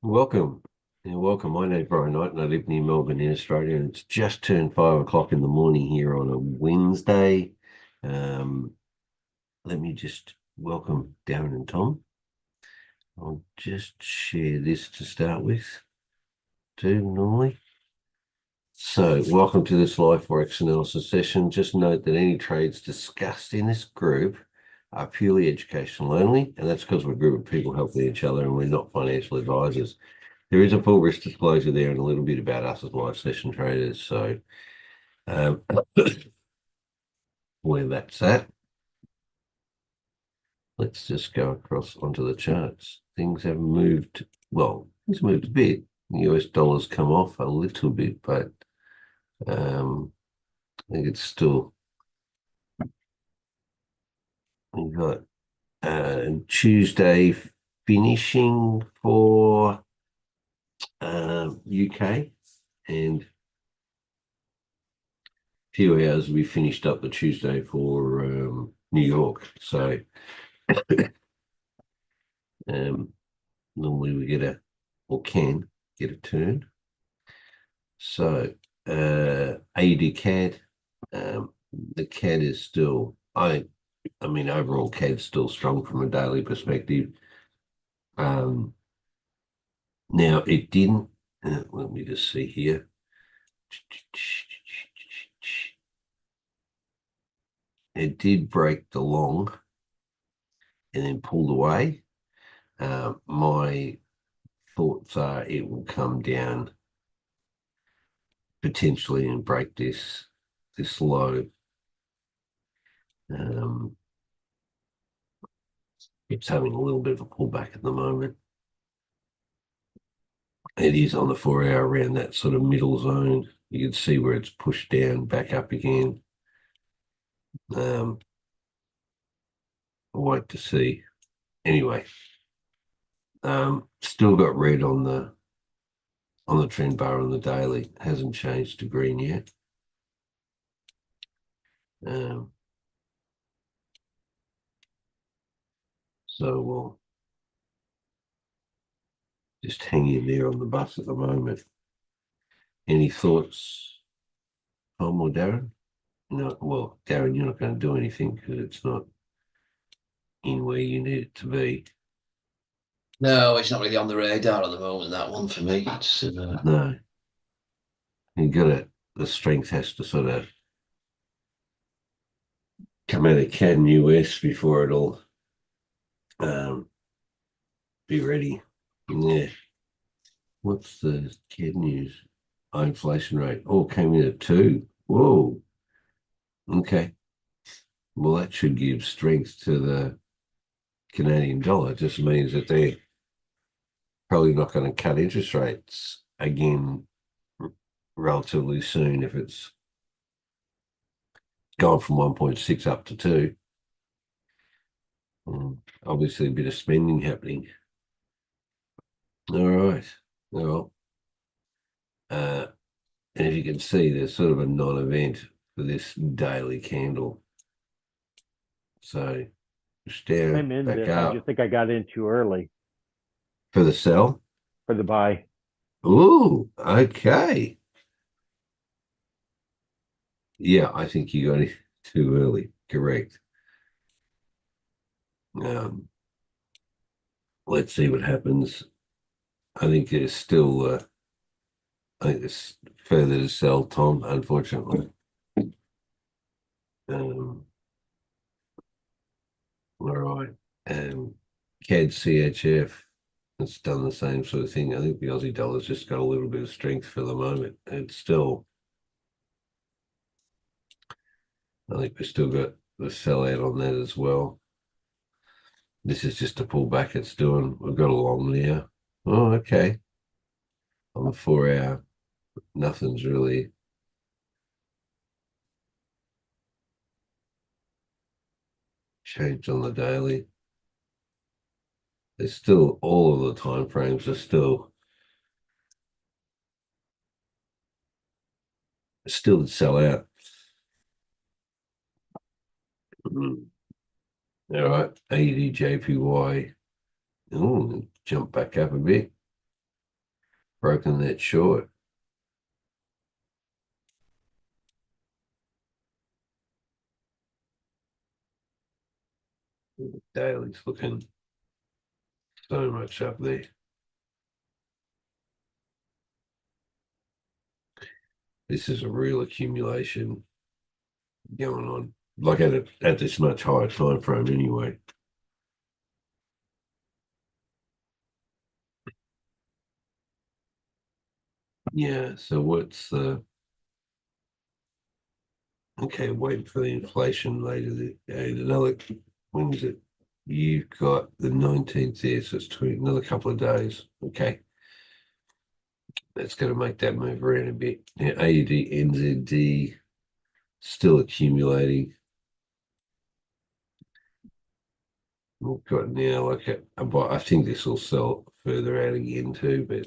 Welcome. Welcome. My name's Brian Knight and I live near Melbourne in Australia, and it's just turned 5 o'clock in the morning here on a Wednesday. Um, Let me just welcome Darren and Tom. I'll just share this to start with too normally. So welcome to this live Forex analysis session. Just note that any trades discussed in this group are purely educational only, and that's because we're a group of people helping each other and we're not financial advisors. There is a full risk disclosure there and a little bit about us as live session traders. So um, where that's at, let's just go across onto the charts. Things have moved, well, things moved a bit. The US dollar's come off a little bit, but I think it's still, we've got Tuesday finishing for UK, and few hours we finished up the Tuesday for New York. So normally we get or can get a turn. So AUD CAD, the CAD is still, I mean, overall CAD's still strong from a daily perspective. Now it didn't, let me just see here. It did break the long and then pulled away. My thoughts are it will come down potentially and break this low. It's having a little bit of a pullback at the moment. It is on the 4 hour around that sort of middle zone. You can see where it's pushed down, back up again. I'll wait to see. Anyway, still got red on the trend bar on the daily. Hasn't changed to green yet. So we'll just hang in there on the bus at the moment. Any thoughts, Tom or Darren? No, well, Darren, you're not going to do anything because it's not in where you need it to be. No, it's not really on the radar at the moment, that one for me. It's, No, you got it. The strength has to sort of come out of CAD US before it'll be ready. Yeah. What's the CAD news? Inflation rate. Oh, came in at 2. Whoa. Okay. Well, that should give strength to the Canadian dollar. It just means that they're probably not going to cut interest rates again relatively soon if it's gone from 1.6 up to 2. Obviously, a bit of spending happening. All right. Well, and as you can see, there's sort of a non-event for this daily candle. So just down, I'm in back this. I up just think I got in too early for the sell. for the buy. Ooh, okay. Yeah, I think you got it too early. Correct. Let's see what happens. I think there's still, I think there's further to sell, Tom, unfortunately. All right. CAD CHF, it's done the same sort of thing. I think the Aussie dollar's just got a little bit of strength for the moment. It's still, I think we've still got the sell out on that as well. This is just a pullback it's doing. We've got a long now. Oh, okay. On the 4 hour, nothing's really changed on the daily. There's still, all of the time frames are still to sell out. All right, ADJPY. Oh, jump back up a bit. broken that short. Daily's looking so much up there. This is a real accumulation going on, like at this much higher time frame anyway. Yeah, so what's the okay, waiting for the inflation later. Another, when is it? You've got the 19th there, so it's another couple of days. Okay. That's going to make that move around a bit. Now, AUD, NZD still accumulating. We've got now like I think this will sell further out again too, but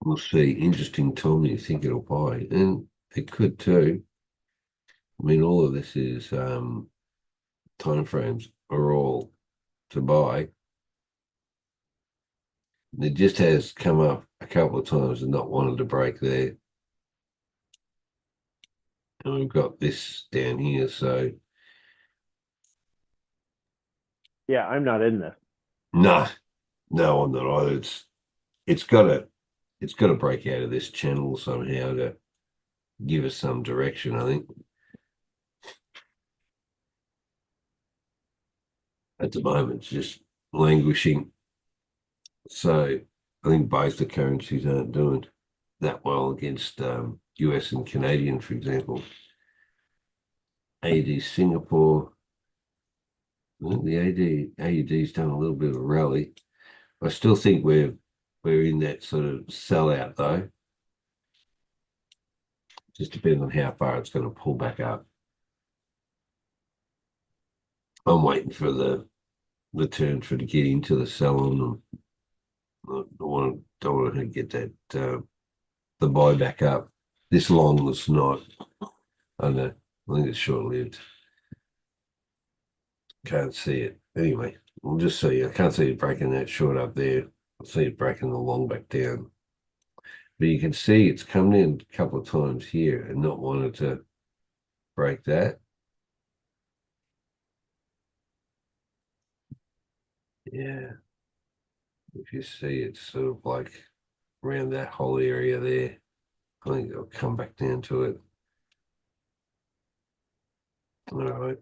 we'll see. Interesting time you think it'll buy, and it could too. I mean, all of this is time frames are all to buy. It just has come up a couple of times and not wanted to break there. And we've got this down here, so Yeah, I'm not in this. no, no, I'm not either. It's got to break out of this channel somehow to give us some direction, I think. At the moment, it's just languishing. So I think both the currencies aren't doing that well against US and Canadian, for example. AUD Singapore, I think the AUD's done a little bit of a rally. I still think we're in that sort of sellout though. Just depends on how far it's going to pull back up. I'm waiting for the turn for to get into the sell on. I don't want to get that the buy back up. This long was not. I don't know. I think it's short lived. Can't see it. Anyway, we'll just see. I can't see it breaking that short up there. I see it breaking the long back down. But you can see it's come in a couple of times here and not wanted to break that. Yeah. If you see it's sort of like around that whole area there. I think it'll come back down to it. All right.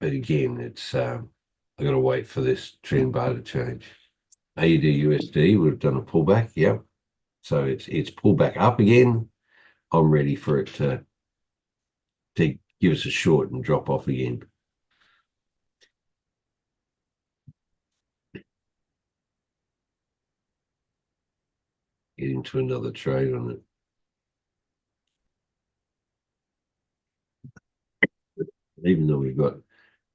But again, it's I got to wait for this trend bar to change. AUD USD would have done a pullback. Yep. So it's pulled back up again. I'm ready for it to give us a short and drop off again. Get into another trade on it. Even though we've got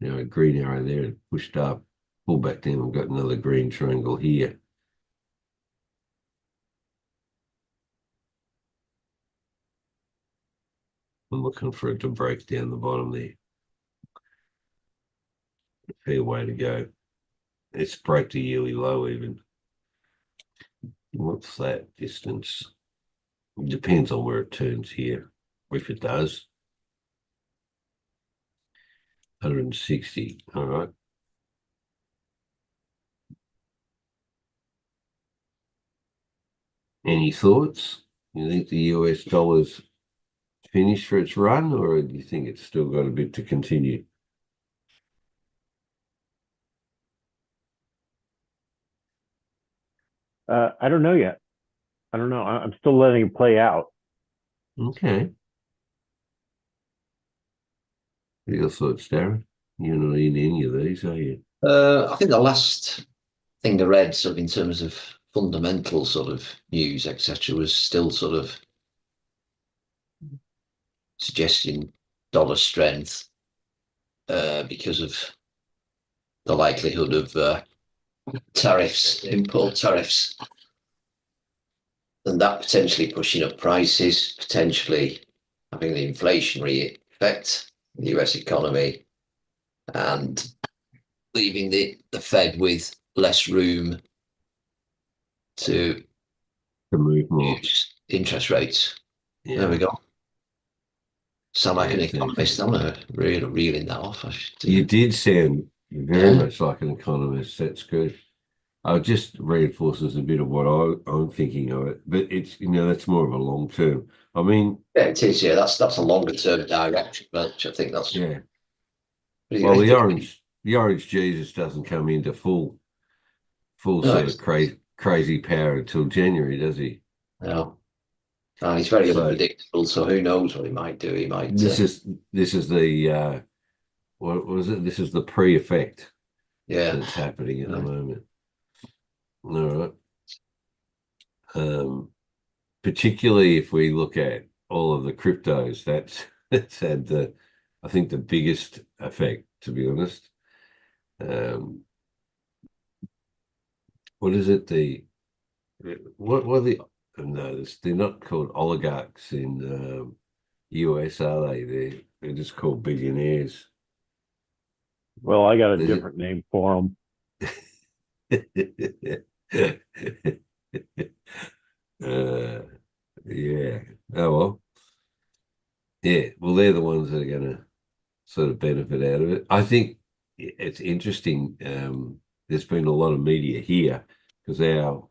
a green arrow there and pushed up, pull back down, we've got another green triangle here. I'm looking for it to break down the bottom there. Fair way to go. It's break the yearly low even. What's that distance? It depends on where it turns here. If it does, 160. All right. Any thoughts? You think the US dollar's finished for its run, or do you think it's still got a bit to continue? I don't know yet. I don't know. I'm still letting it play out. Okay. What are your thoughts, Darren? You're not in any of these, are you? I think the last thing I read, sort of in terms of fundamental sort of news, etc., was still sort of suggesting dollar strength because of the likelihood of tariffs, import tariffs, and that potentially pushing up prices, potentially having the inflationary effect. the US economy and leaving the Fed with less room to move more. use interest rates. There Yeah, we go. Sound like yeah, an exactly. economist. I'm gonna really reeling that off. I should, You did sound very yeah, much like an economist. That's good. I just reinforces a bit of what I'm thinking of it, but it's that's more of a long term. I mean, yeah, it is. Yeah, that's a longer term direction, which I think that's. yeah. Well, If the orange Jesus doesn't come into full no, sort of crazy power until January, does he? no, and he's very So unpredictable. So who knows what he might do? He might. this is the what was it? This is the pre-effect Yeah. that's happening at the Right. moment. All right. Um, Particularly if we look at all of the cryptos, that's had I think the biggest effect, to be honest. Um, what is it? What are the no, they're not called oligarchs in US, are they? They're just called billionaires. Well, I got a There's different name for them. uh, yeah. Oh well. Yeah. Well, they're the ones that are going to sort of benefit out of it. I think it's interesting. There's been a lot of media here because our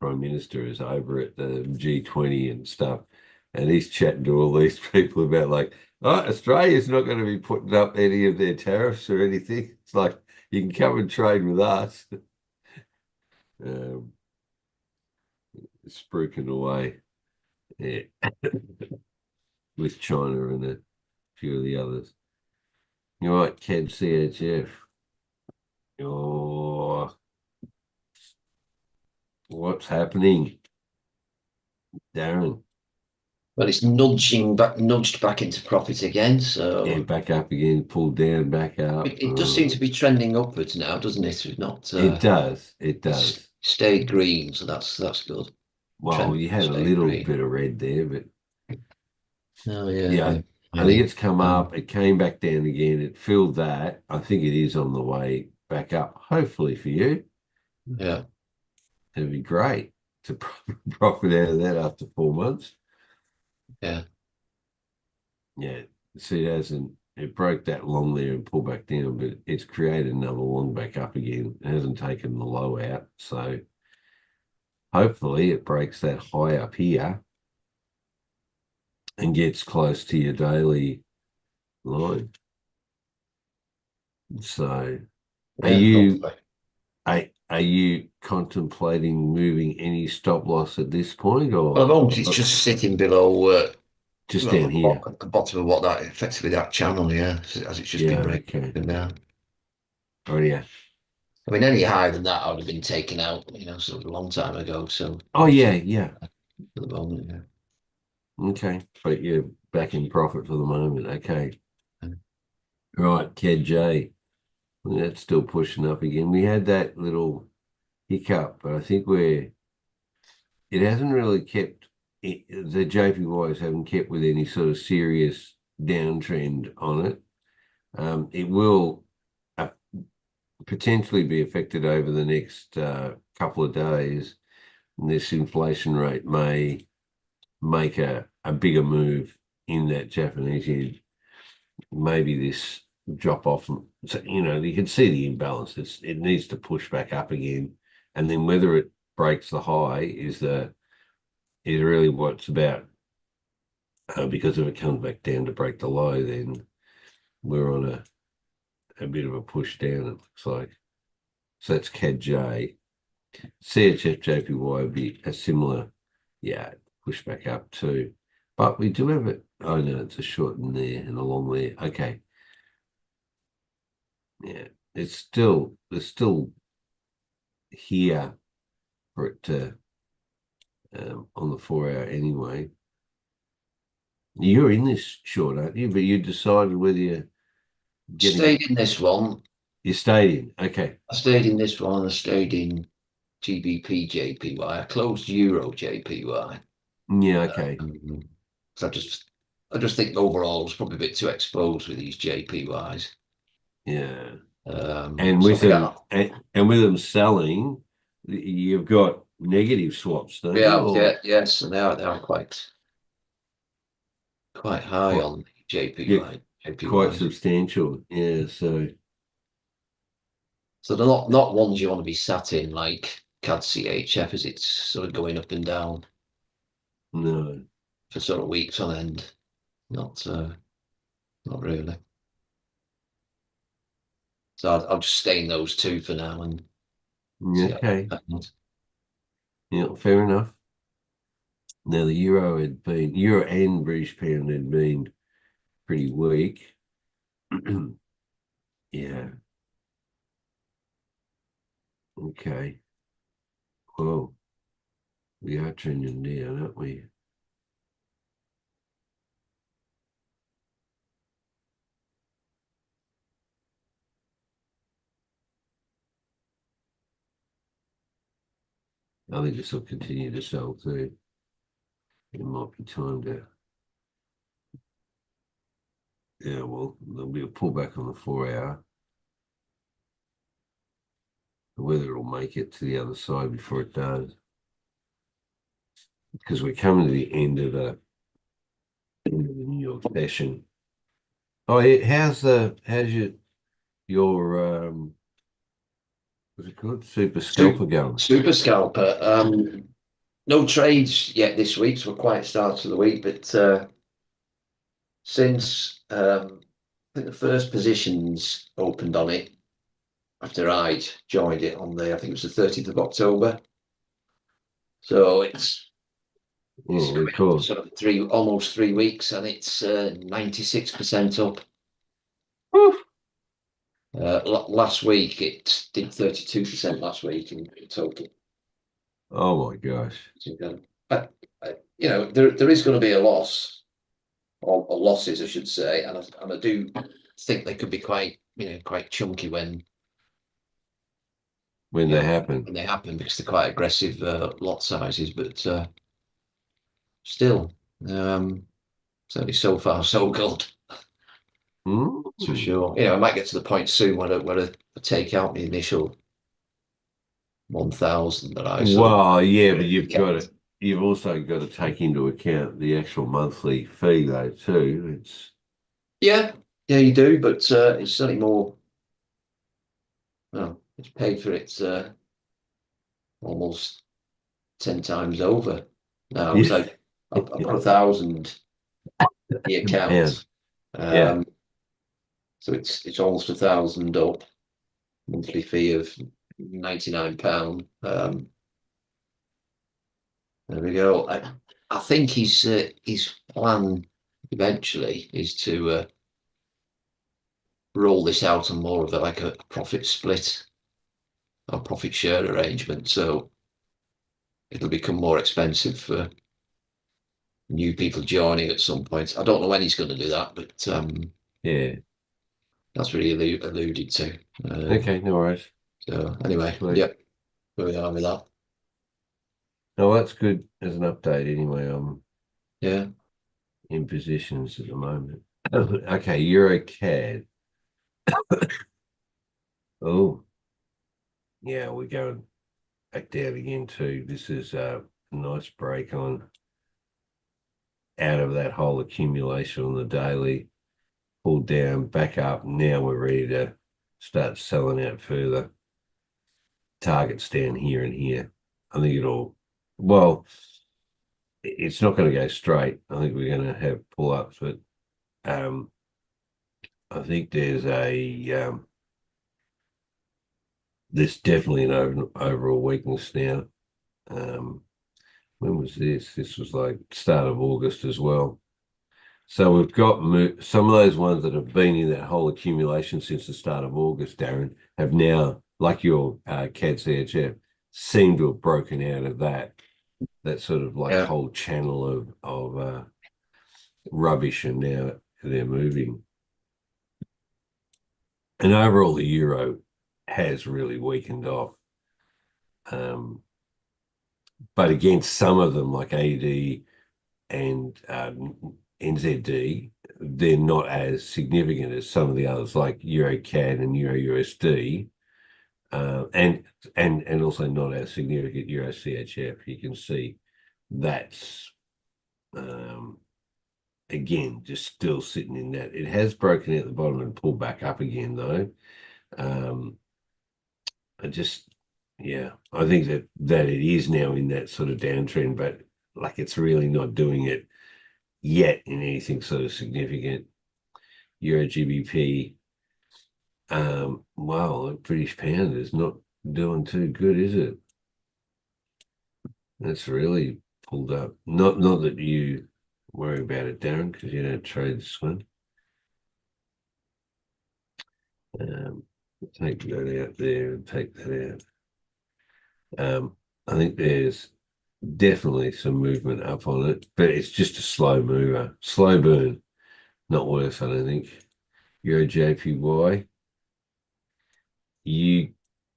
prime minister is over at the G20 and stuff, and he's chatting to all these people about like, oh, Australia's not going to be putting up any of their tariffs or anything. It's like you can come and trade with us. Um, spruiking away, yeah, with China and a few of the others. You're right, CAD CHF. Oh, what's happening, Darren? Well, it's nudged back into profit again. Yeah, So back up again, pulled down, back up. it does seem to be trending upwards now, doesn't it? We've not. It does. It It's does. stayed green, so that's good. Well, Trend you had a stayed little green. bit of red there, but Oh yeah, yeah, yeah. I think Really. it's come up. It came back down again. It filled that. I think it is on the way back up. Hopefully for you, Yeah, it'd be great to profit out of that after 4 months. yeah, Yeah, see, it hasn't. It broke that long there and pulled back down, but it's created another long back up again. It hasn't taken the low out, so hopefully it breaks that high up here and gets close to your daily line. So, are yeah. you Hopefully. are you contemplating moving any stop loss at this point, Well, at or the moment it's just sitting below. just Well, down here? at the bottom of what that effectively that channel, yeah, as it's just Yeah, been okay. breaking down. Oh yeah. I mean, any higher than that, I would have been taken out, sort of a long time ago. So Oh I'm yeah, sitting yeah. at the moment, yeah. Okay, but you're back in profit for the moment. Okay, right, KJ. That's still pushing up again. We had that little hiccup, but I think it hasn't really kept the JPYs haven't kept with any sort of serious downtrend on it. It will uh, potentially be affected over the next couple of days. And this inflation rate may make a bigger move in that Japanese yen. Maybe this drop off. So, you can see the imbalance. It needs to push back up again, and then whether it breaks the high is really what it's about. Because if it comes back down to break the low, then we're on a bit of a push down. It looks like. So that's CAD-J. CHF JPY would be a similar, yeah, push back up too. But we do have it. Oh no, it's a short in there and a long there. Okay. Yeah. There's still here for it to on the 4 hour anyway. You're in this short, aren't you? But you decided whether you're getting Stayed in this one. you stayed in. Okay. I stayed in this one. I stayed in GBP JPY. I closed Euro JPY. Yeah, okay. So I just I just think overall it was probably a bit too exposed with these JPYs. Yeah. So And I with think them and with them selling, you've got negative swaps, don't you? Or yes, and they are quite high quite, on yeah, quite JPYs. substantial. Yeah. So they're not ones you want to be sat in like CAD CHF as it's sort of going up and down No. for sort of weeks on end. Not really. So I'll just stay in those two for now and see how Okay. that happens. Yeah, fair enough. Now the euro and British pound had been pretty weak. Yeah. Okay. Well, we are trending down, aren't we? I think this will continue to sell too. It might be time to, yeah, well, there'll be a pullback on the 4 hour. Whether it'll make it to the other side before it does. Because we're coming to the end of the New York session. Oh, yeah, how's your what's it called? Super scalper going? Super scalper. No trades yet this week, so a quiet start to the week. But since I think the first positions opened on it after I'd joined it on I think it was the 30th of October. So it's Oh, coming up to cool. sort of almost 3 weeks, and it's 96% up. Woo. Last week it did 32% last week in total. Oh my gosh. But, there is going to be a loss, or losses, I should say, and I do think they could be quite chunky When they happen. when they happen because they're quite aggressive lot sizes. But still, certainly so far so good. That's for Mm. sure. I might get to the point soon where I take out the initial 1,000 that I sort of Well, yeah, but kept. you've also got to take into account the actual monthly fee though too. Yeah, yeah, you do, but it's certainly more. Well, it's paid for it almost 10 times over now. Because Yeah. I've got 1,000 the Pound. account, Yeah. um, so it's almost 1,000 up. Monthly fee of £99. There we go. I think his plan eventually is to roll this out on more of like a profit split or profit share arrangement. So it'll become more expensive for new people joining at some point. I don't know when he's going to do that, but Yeah. that's what he alluded to. Okay, no worries. So anyway, Sweet. yep, where we are with that. No, that's good as an update anyway. I'm Yeah. in positions at the moment. Okay, Euro CAD. Oh, yeah, we're going back down again too. This is a nice break on out of that whole accumulation on the daily, pulled down, back up. Now we're ready to start selling out further. Targets down here and here. I think well, it's not going to go straight. I think we're going to have pull ups, but um, I think there's definitely an overall weakness now. Um, when was this? This was like start of August as well. So we've got some of those ones that have been in that whole accumulation since the start of August, Darren, have now, like your CAD CHF, seem to have broken out of that sort of like Yeah. whole channel of rubbish, and now they're moving. And overall, the euro has really weakened off. But against some of them, like AD and NZD, they're not as significant as some of the others like Euro CAD and Euro USD, and also not as significant Euro CHF. You can see that's again just still sitting in that. It has broken out the bottom and pulled back up again though. I just yeah, I think that it is now in that sort of downtrend, but like it's really not doing it yet in anything sort of significant. Euro GBP, wow, the British pound is not doing too good, is it? That's really pulled up. Not that you worry about it, Darren, because you don't trade this one. Take that out there and take that out. I think there's definitely some movement up on it, but it's just a slow mover, slow burn, not worth, I don't think. Euro JPY, you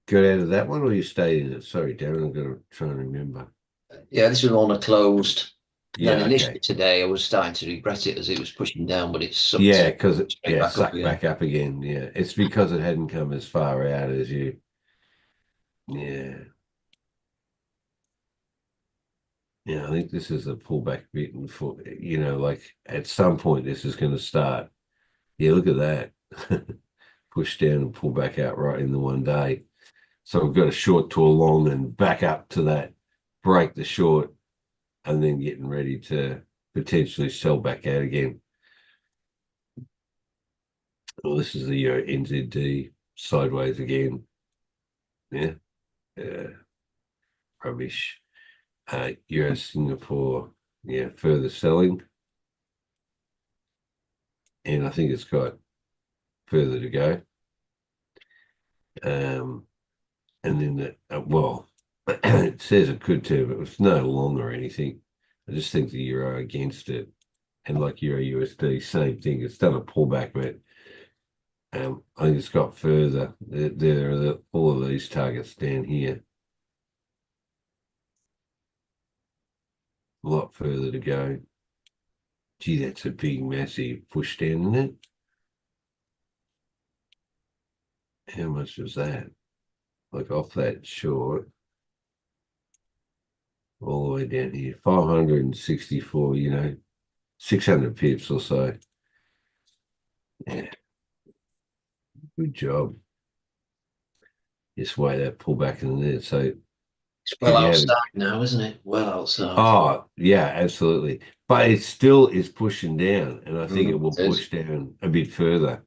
got out of that one or you stayed in it? Sorry, Darren, I'm going to try and remember. Yeah, this was on a closed. Yeah, Then initially okay. today, I was starting to regret it as it was pushing down, but it's sucked Yeah, because straight back up sucked again. back up again. Yeah, it's because it hadn't come as far out as you. Yeah, yeah. I think this is a pullback bit, and for like at some point this is going to start. Yeah, look at that. Push down and pull back out right in the one day. So we've got a short to a long and back up to that, break the short, and then getting ready to potentially sell back out again. Well, this is the NZD sideways again. Yeah, rubbish. US Singapore, yeah, further selling, and I think it's got further to go. And then well, it says it could too, but it's no longer anything. I just think the euro against it, and like Euro USD, same thing. It's done a pullback, but I think it's got further. There are all of these targets down here. A lot further to go. Gee, that's a big, massive push down, isn't it? How much was that? Like off that short, all the way down here, 564, 600 pips or so. Yeah, good job. Just way that pullback in there. So It's well if you have, outside now, isn't it? Well outside. oh yeah, absolutely. But it still is pushing down, and I think it will It is. push down a bit further.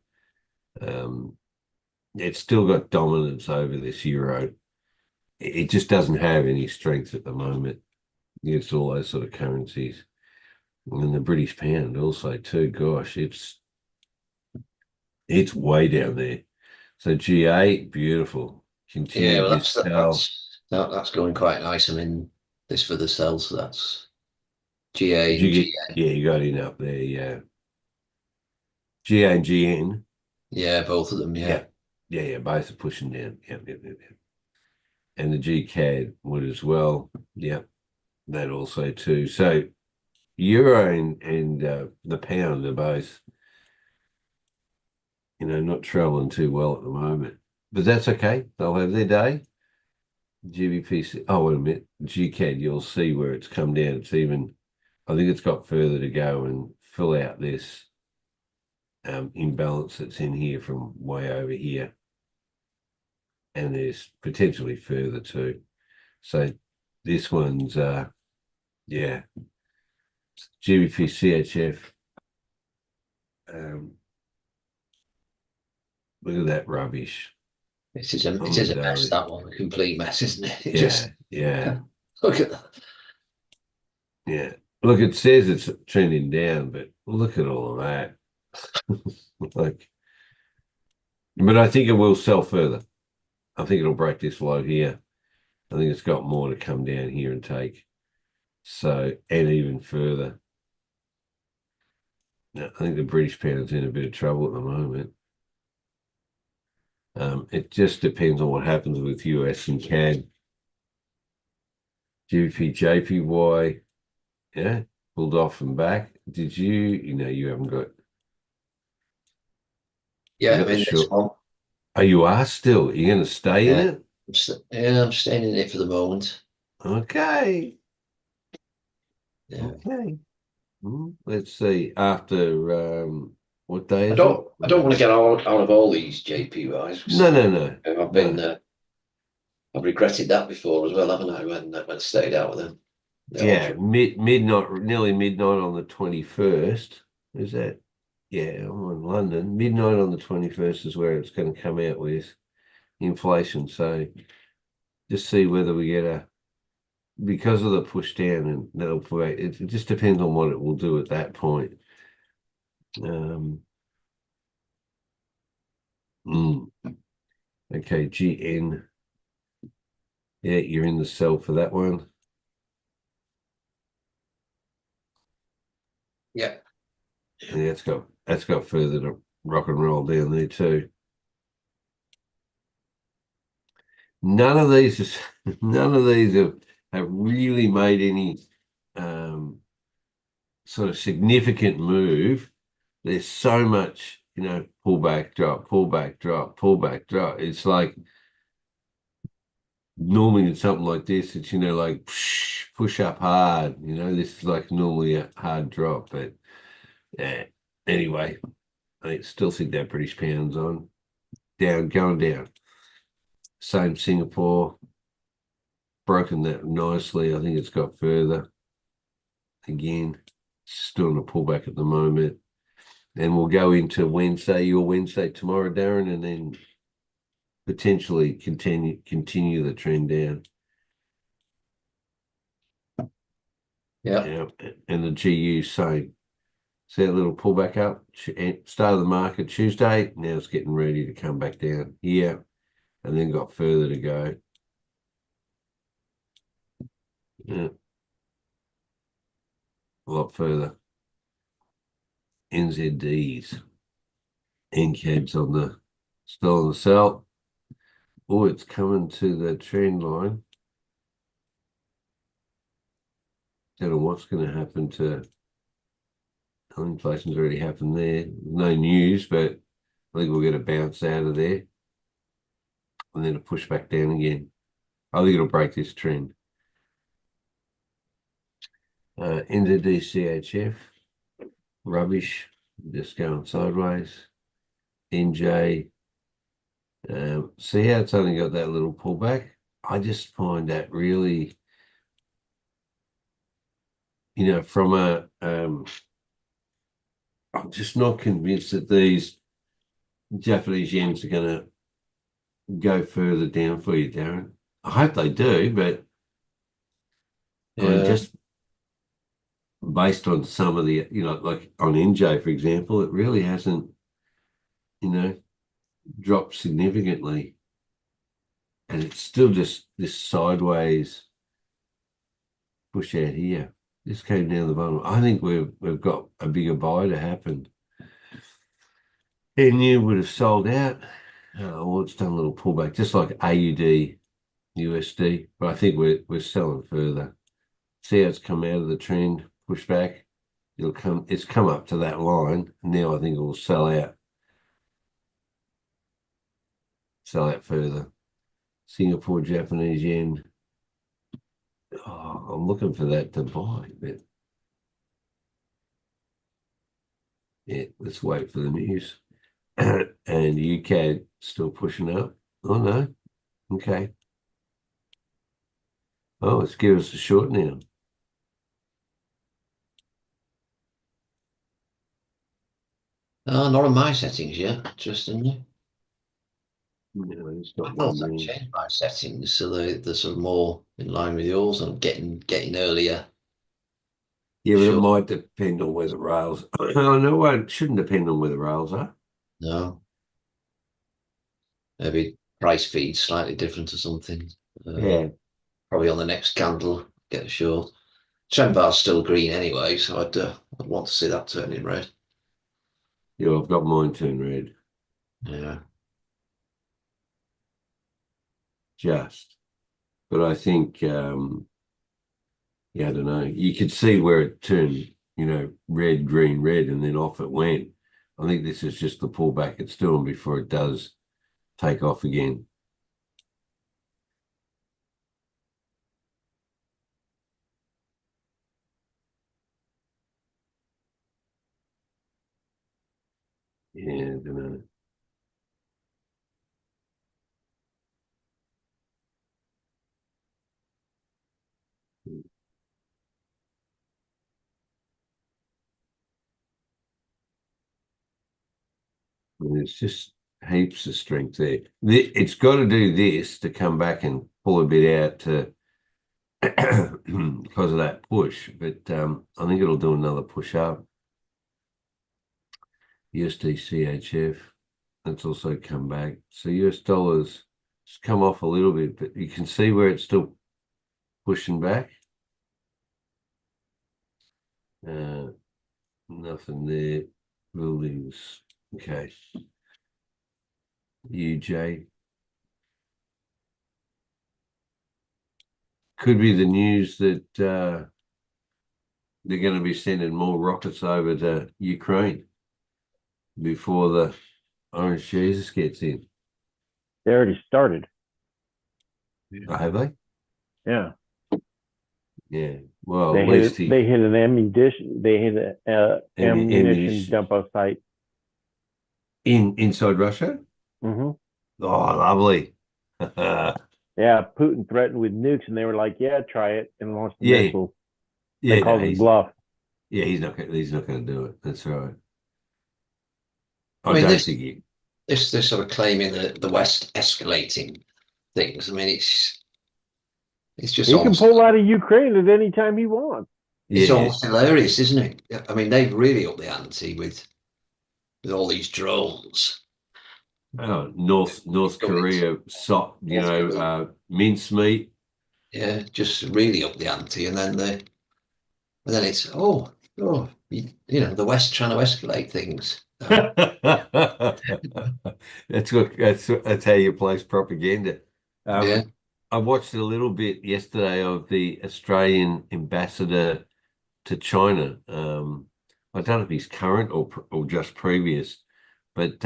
Um, it's still got dominance over this euro. It just doesn't have any strength at the moment against all those sort of currencies. And the British pound also too. Gosh, it's way down there. So GA, beautiful. Yeah, Continue well, this sell. that's going quite nice. I mean, this for the sell, so that's GA Did you and get? GA. Yeah, you got in up there. Yeah, GA and GN. Yeah, both of them. Yeah. Yeah, yeah. Both are pushing down. Yeah. And the GCAD would as well. Yeah, that also too. So euro and the pound are both, not traveling too well at the moment. But that's okay. They'll have their day. GBP. Oh, wait a minute. GCAD, you'll see where it's come down. It's even, I think it's got further to go and fill out this imbalance that's in here from way over here. And there's potentially further too. So this one's, yeah, GBP CHF. Look at that rubbish It on the is a mess, daily. that one. A complete mess, isn't it? It Yeah, just yeah, look at that. yeah. Look, it says it's trending down, but look at all of that. Like, but I think it will sell further. I think it'll break this low here. I think it's got more to come down here and take. So, and even further. I think the British pound's in a bit of trouble at the moment. It just depends on what happens with US and CAD. GBP, JPY, yeah, pulled off and back. did you know, you haven't got, Yeah, you I got the mean, this short. one. Oh, you are still, you're going to stay in Yeah, it? yeah, I'm staying in it for the moment. Okay. Yeah. Okay. Let's see. After, what day is it? I don't want to get out of all these JPYs No, because no, no, I've been, no. I've regretted that before as well, haven't I? When I stayed out with them. Yeah, midnight, nearly midnight on the 21st. Is that? Yeah, I'm in London. Midnight on the 21st is where it's going to come out with inflation. So just see whether we get a, because of the push down, and that'll put, it just depends on what it will do at that point. Um, mm, okay, GN. Yeah, you're in the cell for that one. Yeah. Yeah, that's got further to rock and roll down there too. None of these is none of these have really made any sort of significant move. There's so much, pullback, drop, pullback, drop, pullback, drop. It's like normally in something like this, it's like push up hard. This is like normally a hard drop, but yeah. Anyway, I still think that British pound's on down, going down. Same Singapore, broken that nicely. I think it's got further. Again, still in a pullback at the moment. And we'll go into your Wednesday tomorrow, Darren, and then potentially continue the trend down. Yeah. Yeah. And the GU same. See that little pullback up? Start of the market Tuesday. Now it's getting ready to come back down here, and then got further to go. Yeah. A lot further. NZDs. NCABs on the still on the sell. Oh, it's coming to the trend line. Don't know what's going to happen to inflation's already happened there. No news, but I think we'll get a bounce out of there and then a push back down again. I think it'll break this trend. NZD rubbish, just going sideways. NJ, see how it's only got that little pullback? I just find that really, from I'm just not convinced that these Japanese yens are going to go further down for you, Darren. I hope they do, but I mean, Yeah. just based on some of the, like on NJ, for example, it really hasn't, you know, dropped significantly. And it's still just this sideways push out here. This came down the bottom. I think we've got a bigger buy to happen. And you would have sold out. Well, it's done a little pullback, just like AUD, USD. But I think we're selling further. See how it's come out of the trend, push back. It's come up to that line. Now I think it will sell out further. Singapore Japanese yen. Oh, I'm looking for that to buy, but yeah, let's wait for the news. And UK still pushing up. Oh no. Okay. Oh, let's give us a short now. Oh, not on my settings yet. Interestingly. No, it's I got thought one I'd there. changed my settings so they're sort of more in line with yours and getting earlier. Yeah, but it Sure. might depend on where the rails. Oh no, it shouldn't depend on where the rails are. No. Maybe price feed slightly different or something. Yeah. Probably on the next candle, get a short. Trend bar's still green anyway, so I'd want to see that turning red. Yeah, I've got mine turned red. Yeah. Just. But I think yeah, I don't know. You could see where it turned. red, green, red, and then off it went. I think this is just the pullback it's doing before it does take off again. Yeah, I don't know. There's just heaps of strength there. It's got to do this to come back and pull a bit out to because of that push. But I think it'll do another push up. USD CHF, that's also come back. So US dollars has come off a little bit, but you can see where it's still pushing back. Nothing there. Buildings. Okay. UJ. Could be the news that they're going to be sending more rockets over to Ukraine before the Orange Jesus gets in. They already started. Oh, have they? Yeah. Yeah. Well, They at least they hit an ammunition. They hit an ammunition dump site inside Russia. Mm-hmm. Oh, lovely. Yeah, Putin threatened with nukes, and they were like, "Yeah, try it," and launched the Yeah. missiles. Yeah, They called it bluff. Yeah, he's not going to do it. That's right. I mean, don't think he. This sort of claiming the West escalating things. I mean, it's just He can almost pull out of Ukraine at any time he wants. it's Yeah. almost hilarious, isn't it? I mean, they've really upped the ante with all these drones. Oh, North Korea, mincemeat. Yeah, just really up the ante, and then it's the West trying to escalate things. That's how you place propaganda. Yeah, I watched a little bit yesterday of the Australian ambassador to China. I don't know if he's current or just previous, but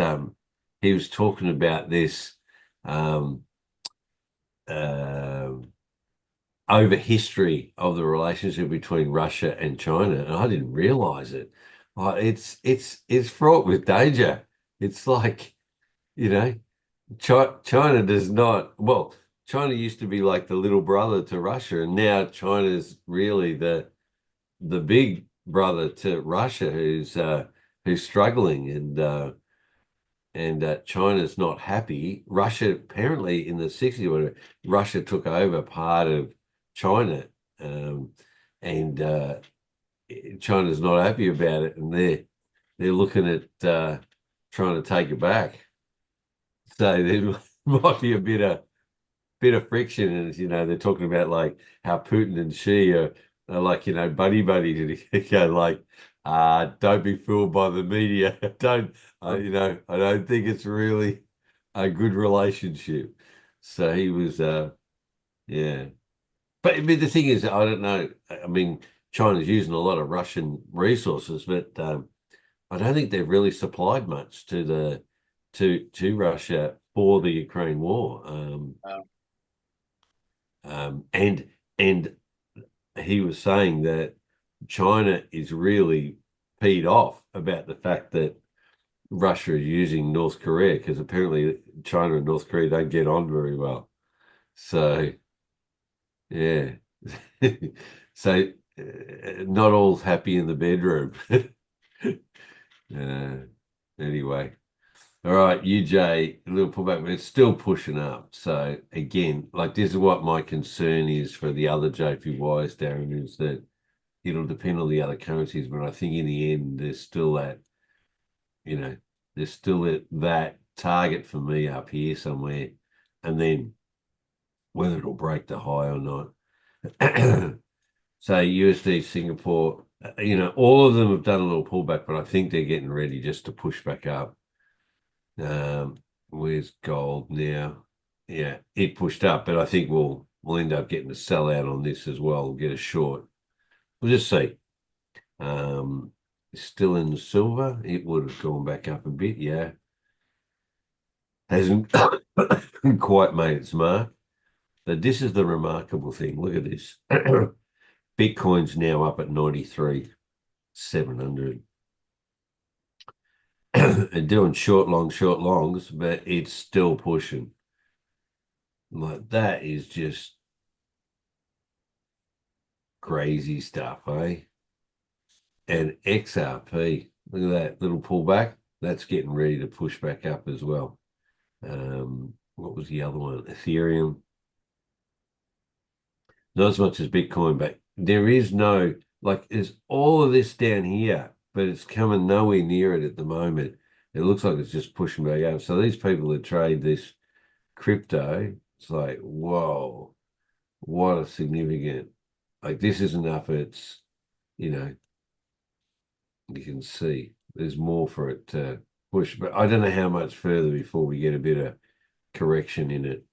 he was talking about this um, uh, over history of the relationship between Russia and China, and I didn't realize it. It's fraught with danger. It's like, you know, China does not. Well, China used to be like the little brother to Russia, and now China's really the big brother to Russia, who's struggling, and China's not happy. Russia apparently in the 60s, when Russia took over part of China, and China's not happy about it, and they're looking at trying to take it back. So there might be a bit of friction, and they're talking about like how Putin and Xi are like buddy and go like, don't be fooled by the media. Don't I don't think it's really a good relationship. So he was yeah. But I mean, the thing is, I don't know. I mean, China's using a lot of Russian resources, but I don't think they've really supplied much to Russia for the Ukraine war. And he was saying that China is really peed off about the fact that Russia is using North Korea, because apparently China and North Korea don't get on very well. So, yeah. So, not all happy in the bedroom. Anyway. All right, UJ, a little pullback, but it's still pushing up. So again, like this is what my concern is for the other JPYs, Darren, is that it'll depend on the other currencies, but I think in the end there's still that target for me up here somewhere, and then whether it'll break the high or not. So USD Singapore, all of them have done a little pullback, but I think they're getting ready just to push back up. Where's gold now? Yeah, it pushed up, but I think we'll end up getting a sell out on this as well, get a short. We'll just see. Still in the silver. It would have gone back up a bit, yeah. Hasn't quite made its mark. But this is the remarkable thing. Look at this. Bitcoin's now up at 93,700. And doing short longs, but it's still pushing. Like that is just crazy stuff, eh? And XRP, look at that little pullback. That's getting ready to push back up as well. What was the other one? Ethereum. Not as much as Bitcoin, but there is no, like, there's all of this down here, but it's coming nowhere near it at the moment. It looks like it's just pushing back up. So these people that trade this crypto, it's like, whoa, what a significant, like, this is enough. It's, you can see there's more for it to push, but I don't know how much further before we get a bit of correction in it.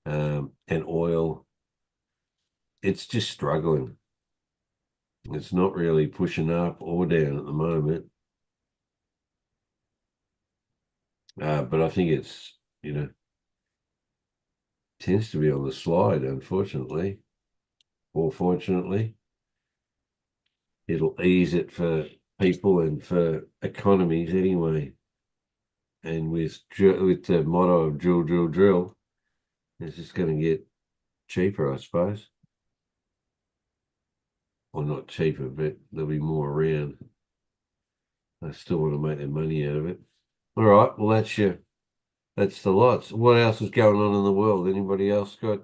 And oil, it's just struggling. It's not really pushing up or down at the moment. But I think it's, tends to be on the slide, unfortunately, or fortunately. It'll ease it for people and for economies anyway. And with the motto of drill, drill, drill, it's just going to get cheaper, I suppose. Or not cheaper, but there'll be more around. I still want to make their money out of it. All right, well, that's the lots. What else is going on in the world? Anybody else got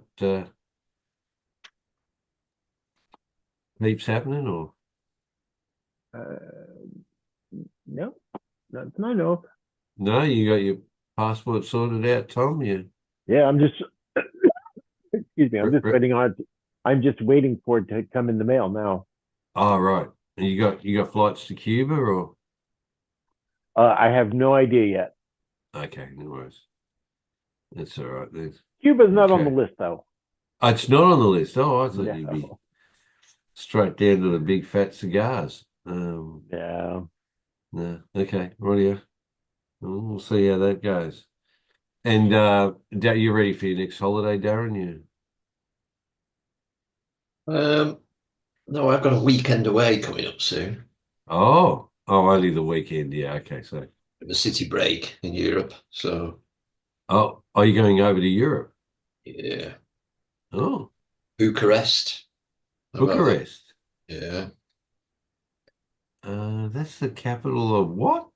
heaps happening, or No, not that I know of. no? You got your passport sorted out, Tom? Yeah, I'm just excuse me. I'm just R- waiting on it. I'm just waiting for it to come in the mail now. Oh, right. And you got flights to Cuba, or I have no idea yet. okay, no worries. That's all right then. Cuba's not on the Okay. list though. Oh, it's not on the list. Oh, I thought you'd be No. straight down to the big fat cigars. Yeah. No. Okay, rightio. We'll see how that goes. And you ready for your next holiday, Darren? You? No, I've got a weekend away coming up soon. Oh, only the weekend. Yeah. Okay. So, A city break in Europe. So are you going over to Europe? yeah, Oh, Bucharest. How about that? Bucharest. Yeah. That's the capital of what?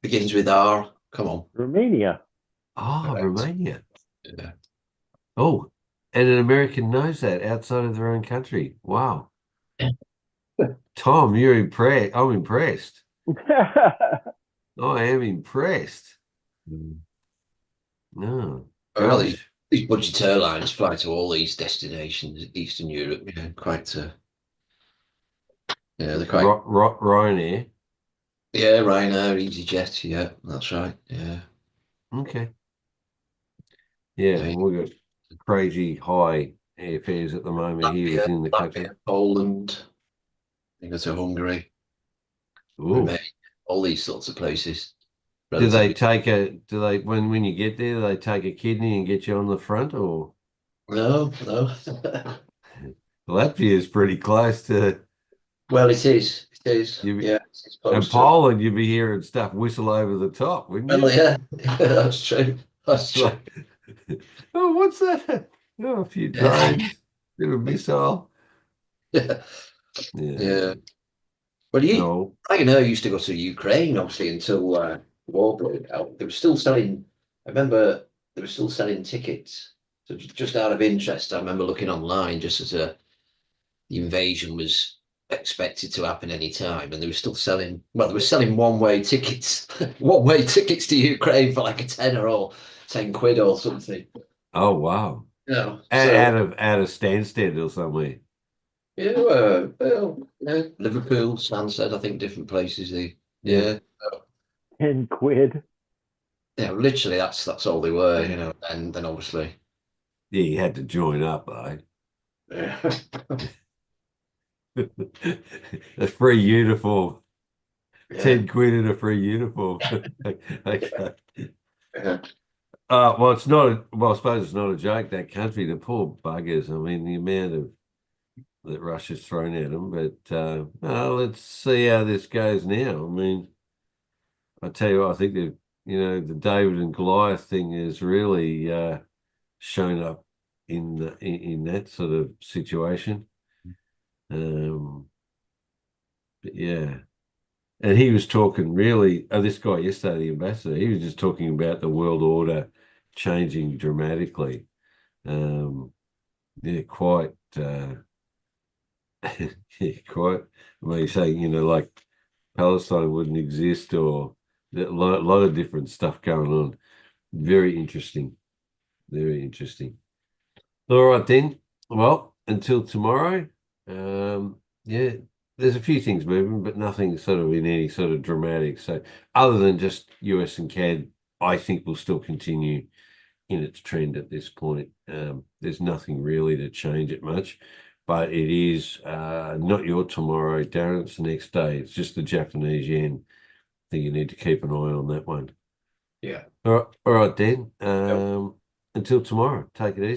Begins with R. Come on. Romania. Ah, Correct. Romania. Yeah. Oh, and an American knows that outside of their own country. Wow. Tom, you're impressed. I'm impressed. I am impressed. No, Well, these, gosh. these budget airlines fly to all these destinations, Eastern Europe. Yeah, quite. Yeah, they're quite. Ryanair. Yeah, Ryanair, EasyJet. Yeah, that's right. Yeah. Okay. Yeah, Yeah. we've got crazy high airfares at the moment here Latvia, within the country. Latvia, Poland. I go to Hungary, Oh, Romania, all these sorts of places. do they Relatively. do they when you get there, do they take a kidney and get you on the front, or No, no. Latvia is pretty close to Well, it is. It is. you, Yeah, it's and close to it. Poland, you'd be hearing stuff whistle over the top, wouldn't Well, you? yeah, that's true. That's true. Like, oh, what's that? Oh, a few drones, bit of missile. Yeah. Yeah. Yeah. Well, No. Ryanair used to go to Ukraine, obviously, until war broke out. They were still selling. I remember they were still selling tickets. So just out of interest, I remember looking online just as the invasion was expected to happen any time, and they were still selling. Well, they were selling one-way tickets, one-way tickets to Ukraine for like a tenner or 10 quid or something. Oh, wow. Yeah. Out So of Stansted or somewhere. yeah, well, yeah, Liverpool, Stansted, I think different places. Yeah. Yeah. 10 quid. Yeah, literally that's all they were, and then obviously. Yeah, you had to join up though. Yeah. A free uniform. Yeah. 10 quid and a free uniform. Okay. Yeah. Well, it's not well, I suppose it's not a joke, that country, the poor buggers. I mean, the amount of that Russia's thrown at them, but well, let's see how this goes now. I mean, I tell you what, I think the David and Goliath thing has really shown up in that sort of situation. But yeah. And he was talking really, this guy yesterday, the ambassador, he was just talking about the world order changing dramatically. Yeah, quite, yeah, quite. I mean, saying, like Palestine wouldn't exist, or a lot of different stuff going on. Very interesting. Very interesting. All right then. Well, until tomorrow. Yeah, there's a few things moving, but nothing sort of in any sort of dramatic. So other than just US and CAD, I think will still continue in its trend at this point. There's nothing really to change it much, but it is not your tomorrow, Darren. It's the next day. It's just the Japanese yen. I think you need to keep an eye on that one. Yeah. All right then. Yep. Until tomorrow, take it easy.